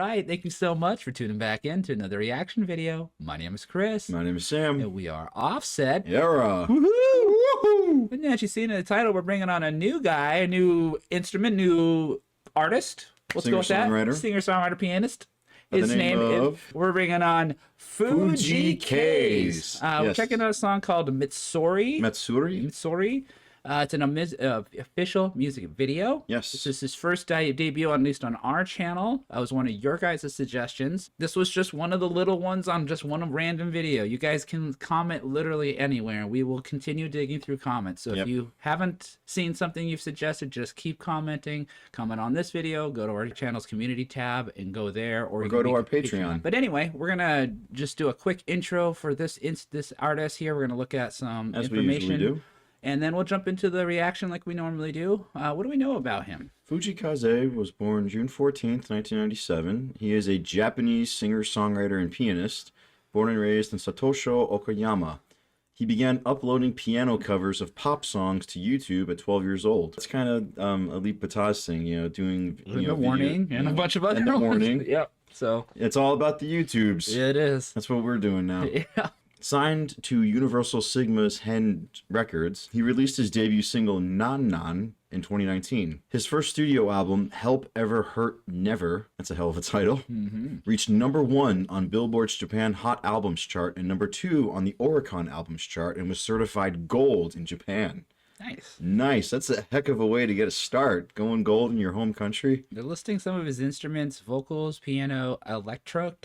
right, thank you so much for tuning back in to another reaction video. My name is Chris. My name is Sam. And we are Offset. Era. Woohoo! Woohoo! And as you see in the title, we're bringing on a new guy, a new instrument, new artist. Let's go with that. Singer-songwriter, pianist. His name is, we're bringing on Fujii Kaze. We're checking out a song called Matsuri. Matsuri. It's an official music video. Yes. This is his first debut, at least on our channel. It was one of your guys' suggestions. This was just one of the little ones on just one random video. You guys can comment literally anywhere, and we will continue digging through comments. So if you haven't seen something you've suggested, just keep commenting. Comment on this video, go to our channel's community tab, and go there. Or go to our Patreon. But anyway, we're going to just do a quick intro for this artist here. We're going to look at some information. We usually do. And then we'll jump into the reaction like we normally do. What do we know about him? Fujii Kaze was born June 14th, 1997. He is a Japanese singer-songwriter and pianist, born and raised in Satosho, Okayama. He began uploading piano covers of pop songs to YouTube at 12 years old. It's kind of Elite Bataz thing, doing The Warning and a bunch of other ones. Warning. Yep. So it's all about the YouTubes. It is. That's what we're doing now. Yeah. Signed to Universal Sigma's Hen Records, he released his debut single Nan Nan in 2019. His first studio album, Help Ever Hurt Never, that's a hell of a title, reached #1 on Billboard's Japan Hot Albums chart and #2 on the Oricon Albums chart and was certified gold in Japan. Nice. Nice. That's a heck of a way to get a start, going gold in your home country. They're listing some of his instruments: vocals, piano, electone,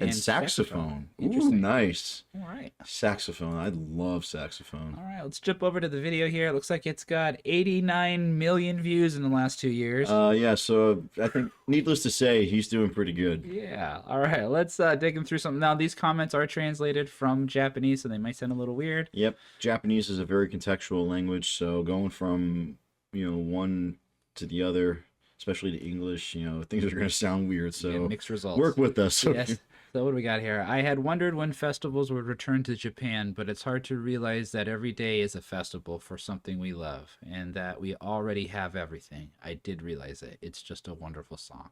and saxophone. Interesting. Ooh, nice. All right. Saxophone. I love saxophone. All right, let's jump over to the video here. It looks like it's got 89 million views in the last 2 years. Yeah, so I think, needless to say, he's doing pretty good. Yeah. All right, let's dig him through something. Now, these comments are translated from Japanese, so they might sound a little weird. Yep. Japanese is a very contextual language, so going from one to the other, especially to English, things are going to sound weird, so mixed results. Work with us. Yes. So what do we got here? I had wondered when festivals would return to Japan, but it's hard to realize that every day is a festival for something we love and that we already have everything. I did realize it. It's just a wonderful song.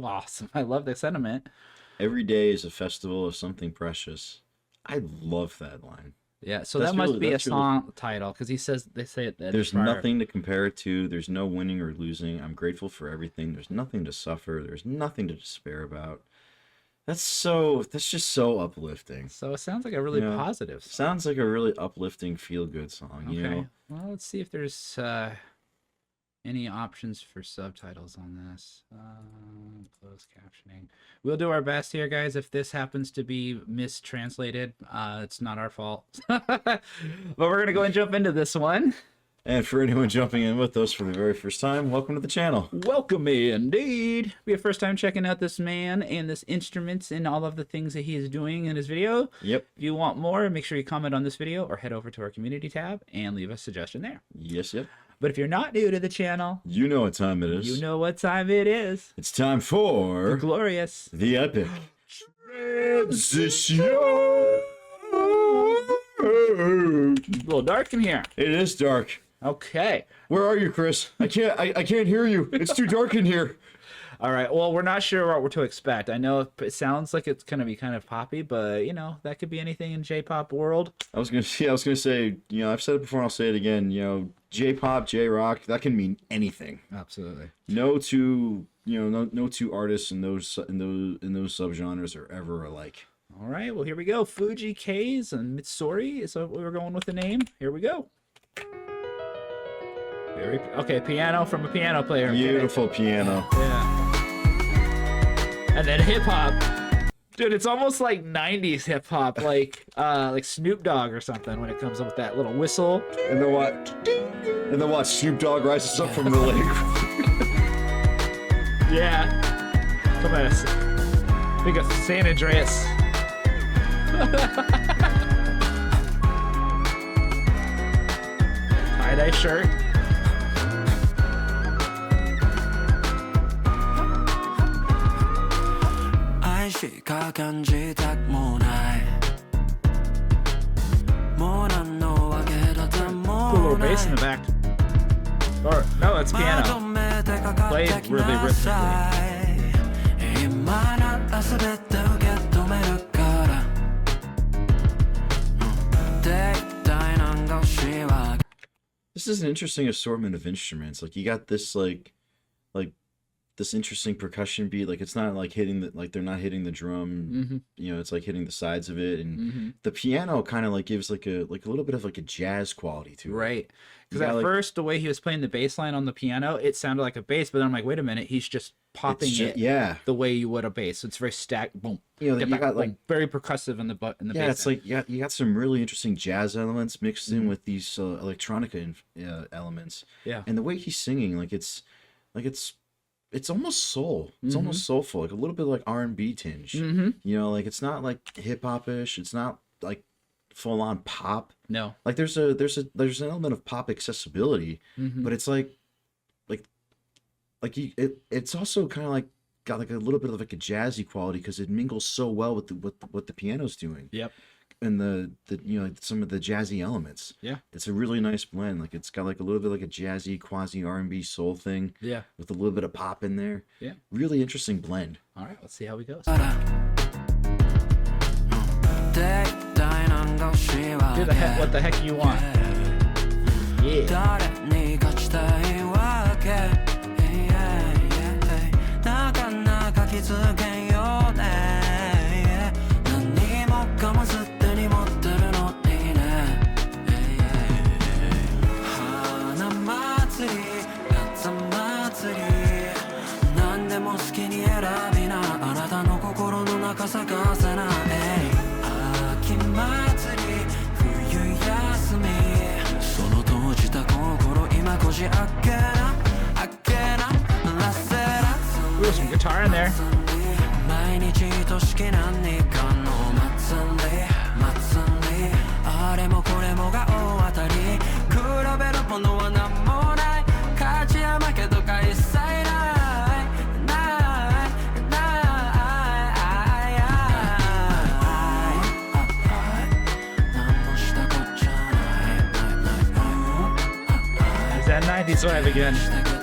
Awesome. I love the sentiment. Every day is a festival of something precious. I love that line. Yeah, so that must be a song title, because they say it. There's nothing to compare it to. There's no winning or losing. I'm grateful for everything. There's nothing to suffer. There's nothing to despair about. That's just so uplifting. So it sounds like a really positive song. Sounds like a really uplifting, feel-good song. Okay. Well, let's see if there's any options for subtitles on this. Closed captioning. We'll do our best here, guys. If this happens to be mistranslated, it's not our fault. But we're gonna go and jump into this one. And for anyone jumping in with us for the very first time, welcome to the channel. Welcome indeed. We have first time checking out this man and this instruments and all of the things that he is doing in his video. Yep. If you want more, make sure you comment on this video or head over to our community tab and leave a suggestion there. Yes, yep. But if you're not new to the channel, you know what time it is. You know what time it is. It's time for the glorious, the epic transition. A little dark in here. It is dark. Okay. Where are you, Chris? I can't hear you. It's too dark in here. All right. Well, we're not sure what we're to expect. I know it sounds like it's gonna be kind of poppy, but that could be anything in J-pop world. I was gonna say, I've said it before and I'll say it again. J-pop, J-rock, that can mean anything. Absolutely. No two artists in those subgenres are ever alike. All right. Well, here we go. Fujii Kaze and Matsuri is what we're going with the name. Here we go. Okay, piano from a piano player. Beautiful piano. Yeah. And then hip hop. Dude, it's almost like 90s hip hop, like Snoop Dogg or something when it comes up with that little whistle. And then what? Snoop Dogg rises up from the lake. Yeah. Come on. Think of San Andreas. Tie-dye shirt. Little bass in the back. Or no, it's piano. Played really rhythmically. This is an interesting assortment of instruments. Like you got this like this interesting percussion beat. Like it's not like hitting the they're not hitting the drum. You know, it's like hitting the sides of it, and the piano kind of like gives like a little bit of like a jazz quality to it. Right. Because at first the way he was playing the bass line on the piano, it sounded like a bass, but then I'm like, wait a minute, he's just popping it the way you would a bass. So it's very stacked, boom. You know, you got boom, like very percussive in the bass. Yeah, it's like you got some really interesting jazz elements mixed in with these electronica elements. Yeah. And the way he's singing, it's almost soul. It's almost soulful, like a little bit like R&B tinge. You know, like it's not like hip hop-ish. It's not like full on pop. No. Like there's an element of pop accessibility, but it's it's also kind of like got like a little bit of like a jazzy quality because it mingles so well with what the piano's doing. Yep. And the you know, some of the jazzy elements. Yeah. It's a really nice blend. Like it's got like a little bit like a jazzy quasi R&B soul thing. Yeah. With a little bit of pop in there. Yeah. Really interesting blend. All right, let's see how he goes. Do what the heck you want. Yeah. Ooh, some guitar in there. Is that 90s vibe again?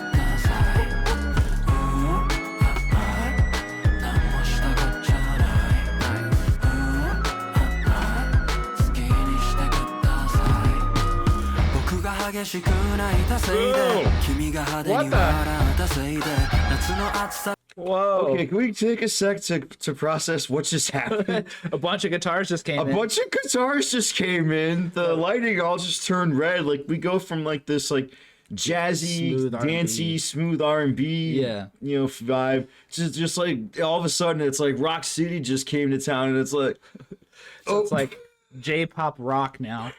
Whoa. Okay, can we take a sec to process what just happened? A bunch of guitars just came in. A bunch of guitars just came in. The lighting all just turned red. Like we go from like this like jazzy, Smooth dancey, R&B. smooth R&B, Yeah. you know, vibe. Just like all of a sudden it's like Rock City just came to town, and it's like So it's like J-pop rock now.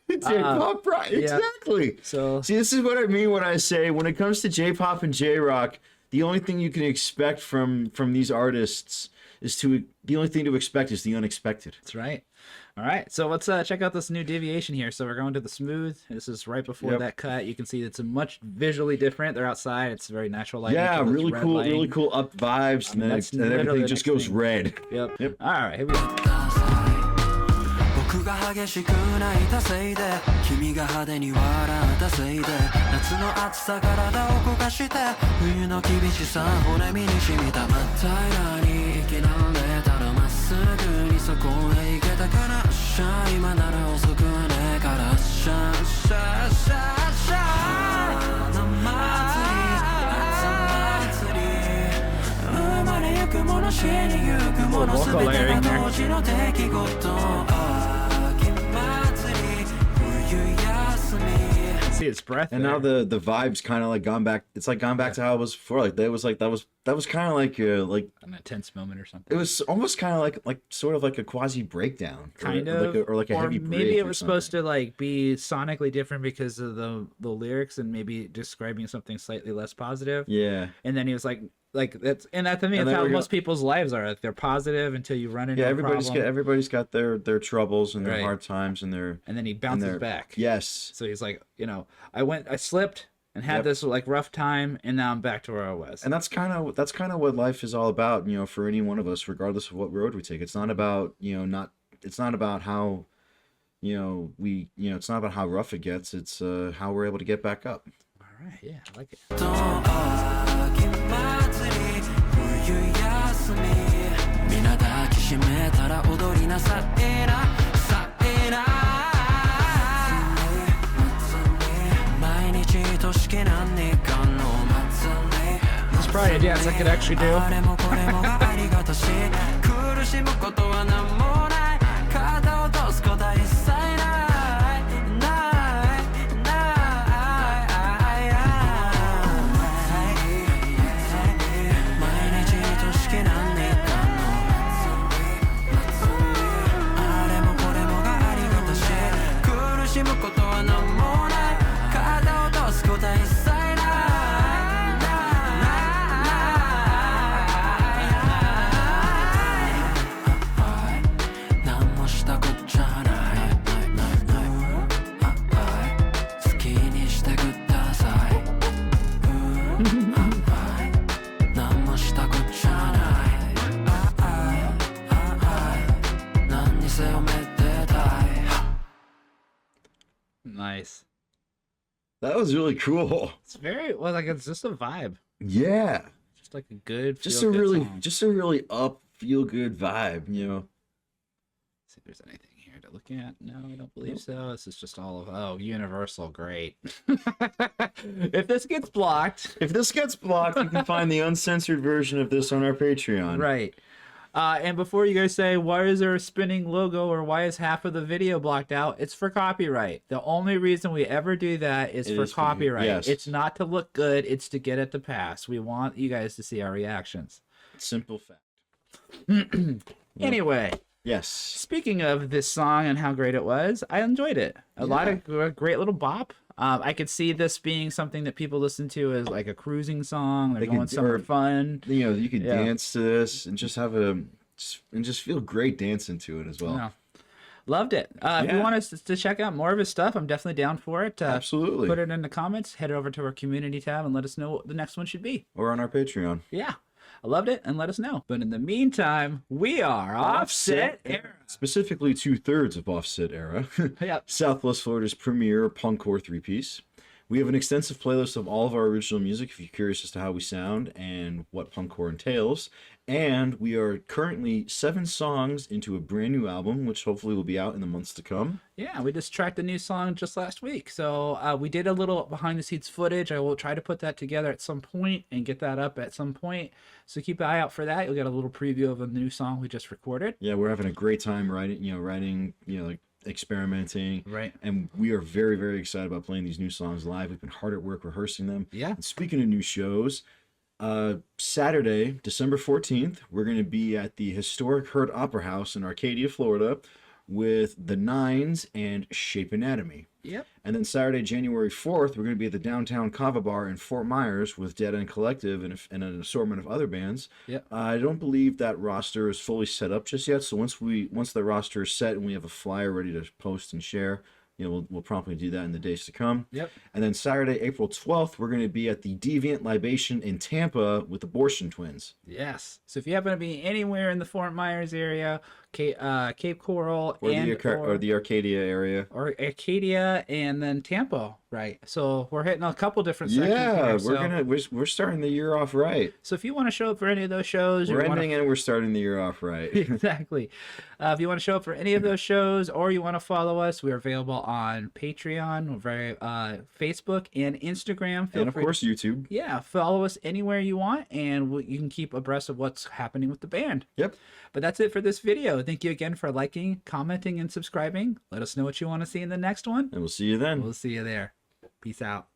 J-pop rock, exactly. Yeah. So see, this is what I mean when I say when it comes to J-pop and J-rock, the only thing you can expect from these artists is the only thing to expect is the unexpected. that's right. All right, so let's check out this new deviation here. So we're going to the smooth. This is right before that cut. You can see it's a much visually different. They're outside. It's very natural lighting. Yeah, really cool, lighting. really cool up vibes, and then everything just goes red. Yep. All right, here we go. が激しく泣いたせいで君が派手に笑ったせいで夏の暑さ体を焦がして冬の厳しさ骨身に染みた真っ平らに生きられたらまっすぐにそこへ行けたからシャ今なら遅くはねえからシャシャシャシャ夏祭り生まれゆくもの死にゆくもの全てが当時の出来事 See its breath. And now the vibes kind of like gone back. It's like gone back to how it was before. Like that was kind of like an intense moment or something. It was almost kind of like sort of like a quasi breakdown, kind of, or like a heavy break. Maybe it was supposed to like be sonically different because of the lyrics and maybe describing something slightly less positive. Yeah. And then he was like that's to me, that's how most people's lives are. Like they're positive until you run into a problem. Everybody's got their troubles and their hard times and then he bounces back. Yes. So he's like, you know, I slipped and had this like rough time, and now I'm back to where I was. And that's kind of what life is all about, you know, for any one of us, regardless of what road we take. It's not about, it's not about how, it's not about how rough it gets. It's how we're able to get back up. All right, yeah, I like it. 冬休み probably a dance I could actually do. あれもこれもがありがたし苦しむことは何もない肩を落とすことは一切ない毎日愛しき何年間のあれもこれもがありがたし苦しむことは何もない肩を落とすことは一切ないNice. That was really cool. It's very well, like it's just a vibe. Yeah. Just like a good, Just feel a good really, song. just a really up, feel good vibe. You know. See if there's anything here to look at. No, I don't believe so. This is just all of Universal. Great. If this gets blocked, If this gets blocked, you can find the uncensored version of this on our Patreon. right. And before you guys say, why is there a spinning logo or why is half of the video blocked out? It's for copyright. The only reason we ever do that is for copyright. Yes. It's not to look good. It's to get it to pass. We want you guys to see our reactions. Simple fact. Anyway, Yes. speaking of this song and how great it was, I enjoyed it. A lot of great little bop. I could see this being something that people listen to as like a cruising song. They're going somewhere fun. You know, you can dance to this and just just feel great dancing to it as well. Yeah. Loved it. If you want us to check out more of his stuff, I'm definitely down for it. Absolutely. Put it in the comments. Head over to our community tab and let us know what the next one should be. Or on our Patreon. Yeah. I loved it, and let us know. But in the meantime, we are Offset Era. Specifically 2/3 of Offset Era. Yep. Southwest Florida's premier punkcore three-piece. We have an extensive playlist of all of our original music if you're curious as to how we sound and what punkcore entails. And we are currently 7 songs into a brand new album, which hopefully will be out in the months to come. Yeah, we just tracked a new song just last week. So we did a little behind-the-scenes footage. I will try to put that together at some point and get that up at some point. So keep an eye out for that. You'll get a little preview of a new song we just recorded. Yeah, we're having a great time writing, like experimenting. Right. And we are very, very excited about playing these new songs live. We've been hard at work rehearsing them. Yeah. And speaking of new shows, Saturday, December 14th, we're going to be at the historic Hurt Opera House in Arcadia, Florida, with The Nines and Shape Anatomy. Yep. And then Saturday, January 4th, we're going to be at the Downtown Kava Bar in Fort Myers with Dead End Collective and an assortment of other bands. Yep. I don't believe that roster is fully set up just yet, so once the roster is set and we have a flyer ready to post and share, we'll promptly do that in the days to come. Yep. And then Saturday, April 12th, we're going to be at the Deviant Libation in Tampa with Abortion Twins. Yes. So if you happen to be anywhere in the Fort Myers area, Cape Coral, Or the Arcadia area. Or Arcadia and then Tampa, right? So we're hitting a couple different sections. Yeah, we're starting the year off right. So if you want to show up for any of those shows, we're ending and we're starting the year off right. Exactly. If you want to show up for any of those shows, or you want to follow us, we are available on Patreon, Facebook, and Instagram. And of course YouTube. Yeah, follow us anywhere you want, and you can keep abreast of what's happening with the band. Yep. But that's it for this video. Thank you again for liking, commenting, and subscribing. Let us know what you want to see in the next one. And we'll see you then. We'll see you there. Peace out.